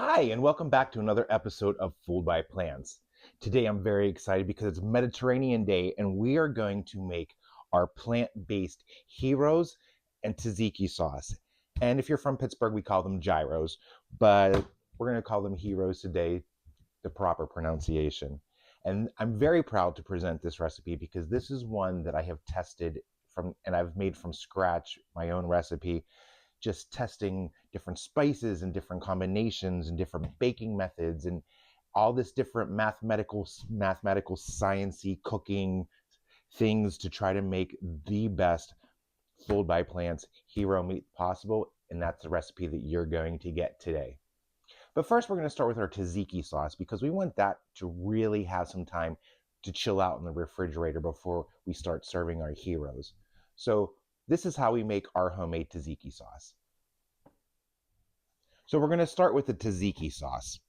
Hi, and welcome back to another episode of Fooled by Plants. Today I'm very excited because it's Mediterranean Day and we are going to make our plant-based gyros and tzatziki sauce. And if you're from Pittsburgh, we call them gyros, but we're going to call them gyros today, the proper pronunciation. And I'm very proud to present this recipe because this is one that I have tested from and I've made from scratch my own recipe, just testing different spices and different combinations and different baking methods and all this different mathematical sciencey cooking things to try to make the best Fooled by Plants gyro meat possible. And that's the recipe that you're going to get today. But first, we're going to start with our tzatziki sauce because we want that to really have some time to chill out in the refrigerator before we start serving our gyros. So this is how we make our homemade tzatziki sauce. So we're going to start with the tzatziki sauce.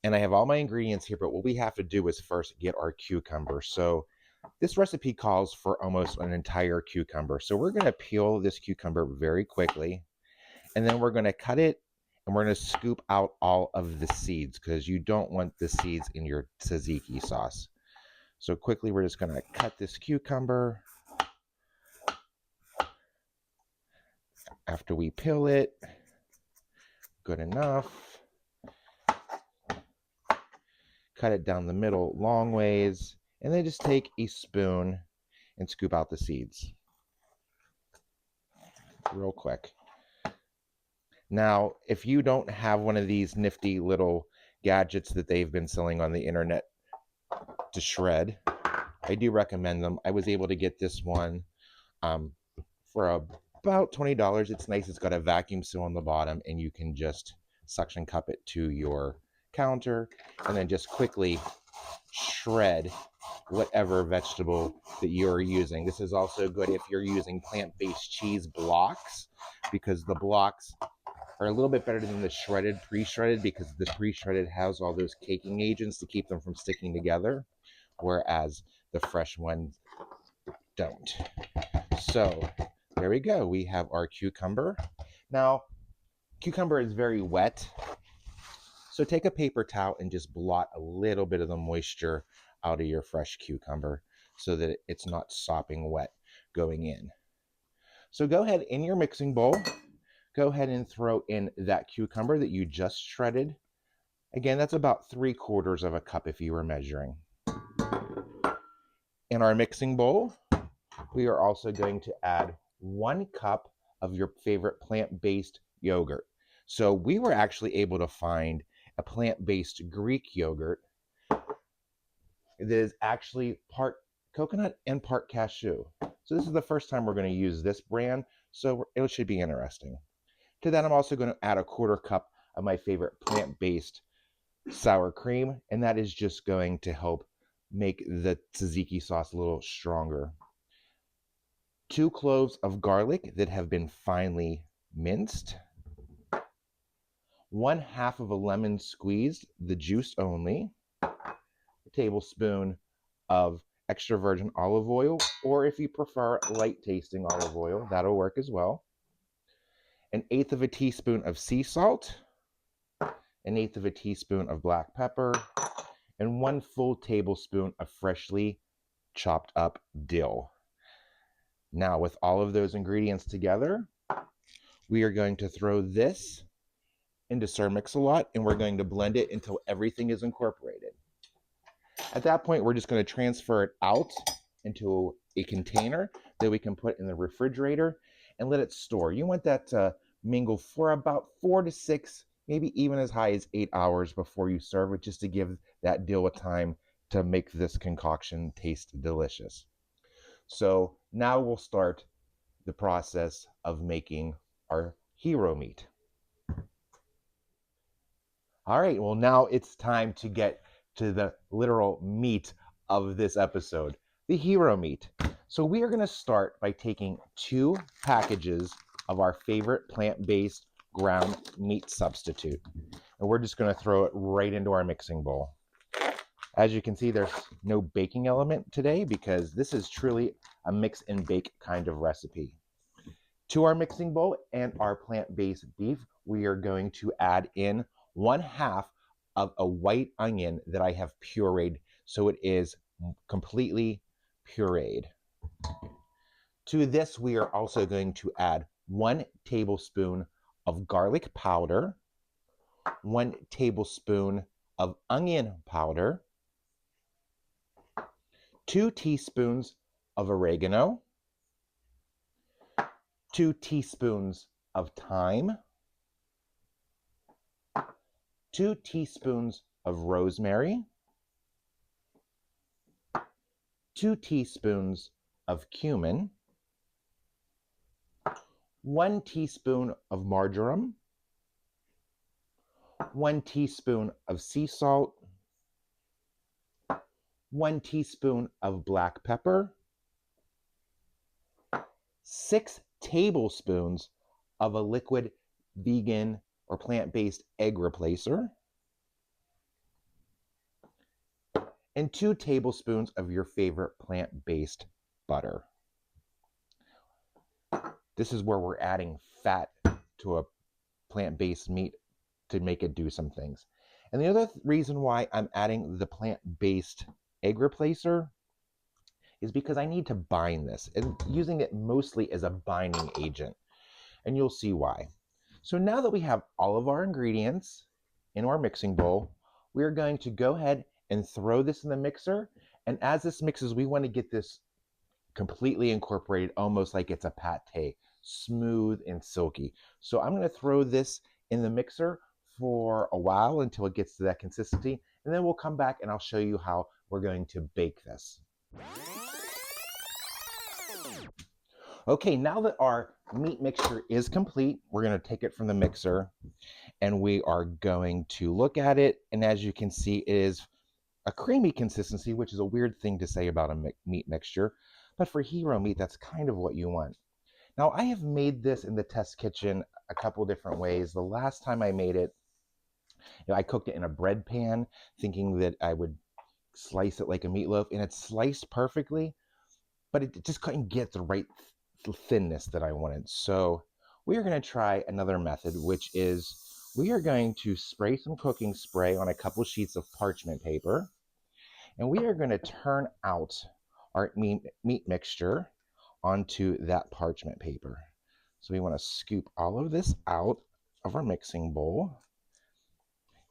And I have all my ingredients here, but what we have to do is first get our cucumber. So this recipe calls for almost an entire cucumber. So we're going to peel this cucumber very quickly, and then we're going to cut it, and we're going to scoop out all of the seeds because you don't want the seeds in your tzatziki sauce. So quickly, we're just going to cut this cucumber. After we peel it, good enough. Cut it down the middle long ways, and then just take a spoon and scoop out the seeds real quick. Now, if you don't have one of these nifty little gadgets that they've been selling on the internet to shred, I do recommend them. I was able to get this one for about $20. It's nice. It's got a vacuum seal on the bottom, and you can just suction cup it to your counter and then just quickly shred whatever vegetable that you're using. This is also good if you're using plant-based cheese blocks because the blocks are a little bit better than the shredded, pre-shredded, because the pre-shredded has all those caking agents to keep them from sticking together, whereas the fresh ones don't. So there we go. We have our cucumber. Now, cucumber is very wet, so take a paper towel and just blot a little bit of the moisture out of your fresh cucumber so that it's not sopping wet going in. So go ahead in your mixing bowl, go ahead and throw in that cucumber that you just shredded. Again, that's about 3/4 of a cup if you were measuring. In our mixing bowl, we are also going to add 1 cup of your favorite plant-based yogurt. So we were actually able to find a plant-based Greek yogurt that is actually part coconut and part cashew. So this is the first time we're going to use this brand, so it should be interesting. To that, I'm also going to add a 1/4 cup of my favorite plant-based sour cream, and that is just going to help make the tzatziki sauce a little stronger. 2 cloves of garlic that have been finely minced. 1/2 of a lemon squeezed, the juice only. A tablespoon of extra virgin olive oil, or if you prefer light tasting olive oil, that'll work as well. 1/8 of a teaspoon of sea salt, 1/8 of a teaspoon of black pepper, and 1 full tablespoon of freshly chopped up dill. Now, with all of those ingredients together, we are going to throw this into Stir Mix-a-Lot, and we're going to blend it until everything is incorporated. At that point, we're just going to transfer it out into a container that we can put in the refrigerator and let it store. You want that to mingle for about 4 to 6, maybe even as high as 8 hours before you serve it, just to give that dill a time to make this concoction taste delicious. So now we'll start the process of making our gyro meat. All right, well, now it's time to get to the literal meat of this episode, the gyro meat. So we are going to start by taking 2 packages of our favorite plant-based ground meat substitute, and we're just going to throw it right into our mixing bowl. As you can see, there's no baking element today because this is truly a mix and bake kind of recipe. To our mixing bowl and our plant-based beef, we are going to add in 1/2 of a white onion that I have pureed so it is completely pureed. To this, we are also going to add 1 tablespoon of garlic powder, 1 tablespoon of onion powder, 2 teaspoons of oregano, 2 teaspoons of thyme, 2 teaspoons of rosemary, 2 teaspoons of cumin, 1 teaspoon of marjoram, 1 teaspoon of sea salt, 1 teaspoon of black pepper, 6 tablespoons of a liquid vegan or plant-based egg replacer, and 2 tablespoons of your favorite plant-based butter. This is where we're adding fat to a plant-based meat to make it do some things. And the other reason why I'm adding the plant-based egg replacer is because I need to bind this and using it mostly as a binding agent. And you'll see why. So now that we have all of our ingredients in our mixing bowl, we're going to go ahead and throw this in the mixer. And as this mixes, we want to get this completely incorporated, almost like it's a pate, smooth and silky. So I'm going to throw this in the mixer for a while until it gets to that consistency, and then we'll come back and I'll show you how we're going to bake this. Okay, now that our meat mixture is complete, we're going to take it from the mixer and we are going to look at it, and as you can see, it is a creamy consistency, which is a weird thing to say about a meat mixture, but for hero meat, that's kind of what you want. Now, I have made this in the test kitchen a couple different ways. The last time I made it, I cooked it in a bread pan, thinking that I would slice it like a meatloaf, and it sliced perfectly, but it just couldn't get the right thinness that I wanted. So we are going to try another method, which is we are going to spray some cooking spray on a couple sheets of parchment paper, and we are going to turn out our meat mixture onto that parchment paper. So we want to scoop all of this out of our mixing bowl,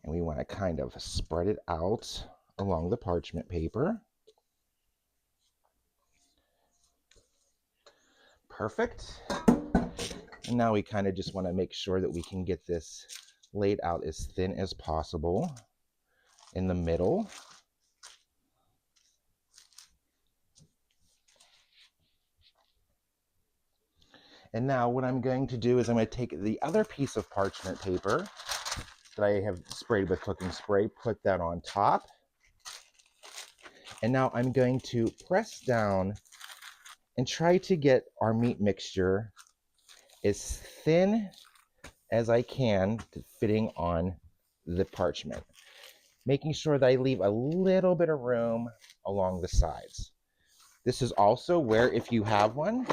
and we want to kind of spread it out along the parchment paper. Perfect. And now we kind of just want to make sure that we can get this laid out as thin as possible in the middle. And now what I'm going to do is I'm going to take the other piece of parchment paper that I have sprayed with cooking spray, put that on top. And now I'm going to press down and try to get our meat mixture as thin as I can, fitting on the parchment, making sure that I leave a little bit of room along the sides. This is also where, if you have one,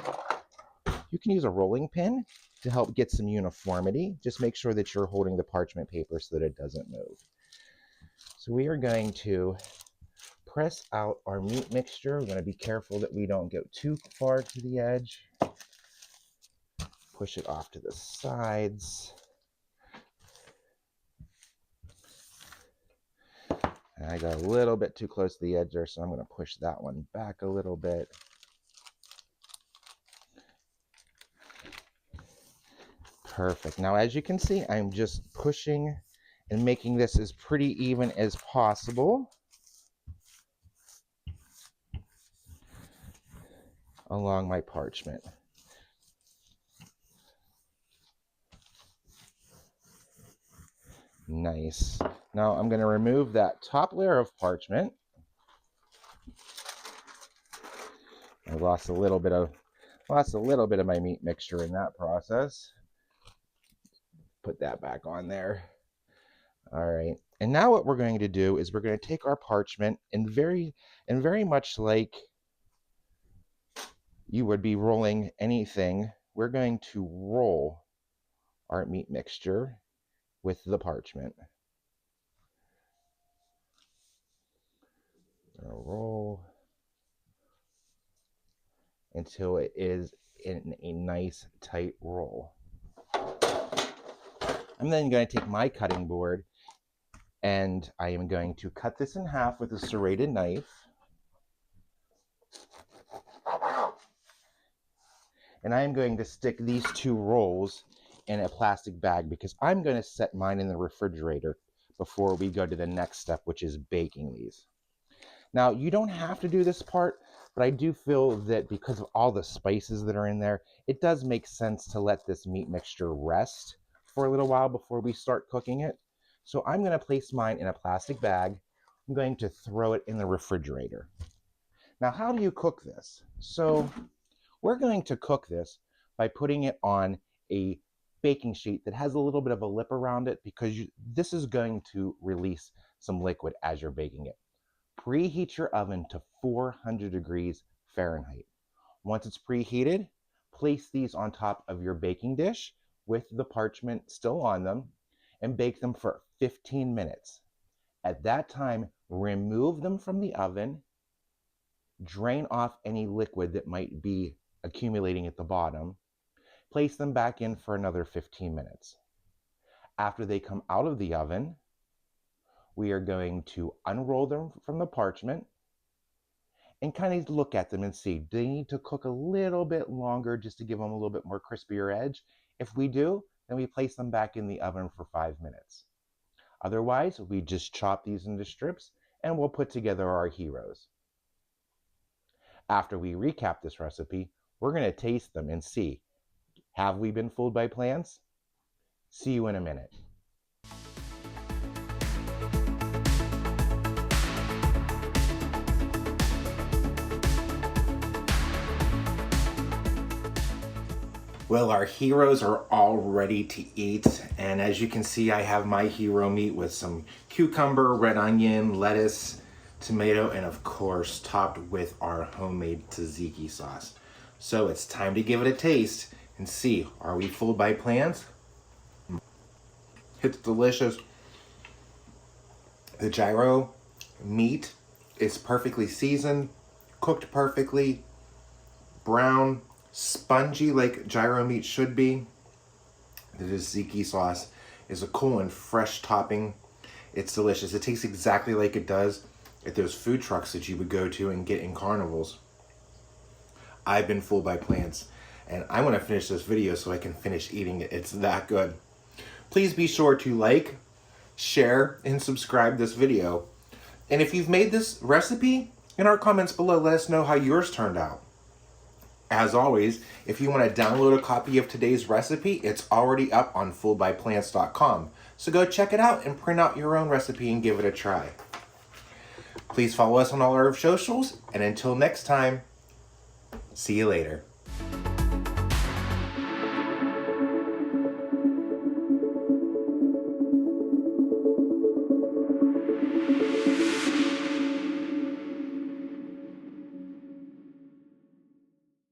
you can use a rolling pin to help get some uniformity. Just make sure that you're holding the parchment paper so that it doesn't move. So we are going to press out our meat mixture. We're going to be careful that we don't go too far to the edge. Push it off to the sides. And I got a little bit too close to the edge there, so I'm going to push that one back a little bit. Perfect. Now, as you can see, I'm just pushing and making this as pretty even as possible along my parchment. Nice. Now I'm going to remove that top layer of parchment. I lost a little bit of my meat mixture in that process. Put that back on there. All right. And now what we're going to do is we're going to take our parchment and very much like you would be rolling anything, we're going to roll our meat mixture with the parchment. gonna roll until it is in a nice tight roll. I'm then going to take my cutting board and I am going to cut this in half with a serrated knife. And I am going to stick these 2 rolls in a plastic bag because I'm going to set mine in the refrigerator before we go to the next step, which is baking these. Now, you don't have to do this part, but I do feel that because of all the spices that are in there, it does make sense to let this meat mixture rest for a little while before we start cooking it. So I'm going to place mine in a plastic bag. I'm going to throw it in the refrigerator. Now, how do you cook this? So we're going to cook this by putting it on a baking sheet that has a little bit of a lip around it because this is going to release some liquid as you're baking it. Preheat your oven to 400 degrees Fahrenheit. Once it's preheated, place these on top of your baking dish with the parchment still on them and bake them for 15 minutes. At that time, remove them from the oven, drain off any liquid that might be accumulating at the bottom, place them back in for another 15 minutes. After they come out of the oven, we are going to unroll them from the parchment and kind of look at them and see, do they need to cook a little bit longer just to give them a little bit more crispier edge? If we do, then we place them back in the oven for 5 minutes. Otherwise, we just chop these into strips and we'll put together our gyros. After we recap this recipe, we're going to taste them and see, have we been fooled by plants? See you in a minute. Well, our gyros are all ready to eat, and as you can see, I have my gyro meat with some cucumber, red onion, lettuce, tomato, and of course, topped with our homemade tzatziki sauce. So it's time to give it a taste and see, are we fooled by plants? It's delicious. The gyro meat is perfectly seasoned, cooked perfectly, brown, spongy like gyro meat should be. The tzatziki sauce is a cool and fresh topping. It's delicious. It tastes exactly like it does at those food trucks that you would go to and get in carnivals. I've been fooled by plants, and I want to finish this video so I can finish eating it. It's that good. Please be sure to like, share, and subscribe this video. And if you've made this recipe, in our comments below, let us know how yours turned out. As always, if you want to download a copy of today's recipe, it's already up on fooledbyplants.com. So go check it out and print out your own recipe and give it a try. Please follow us on all our socials, and until next time, see you later.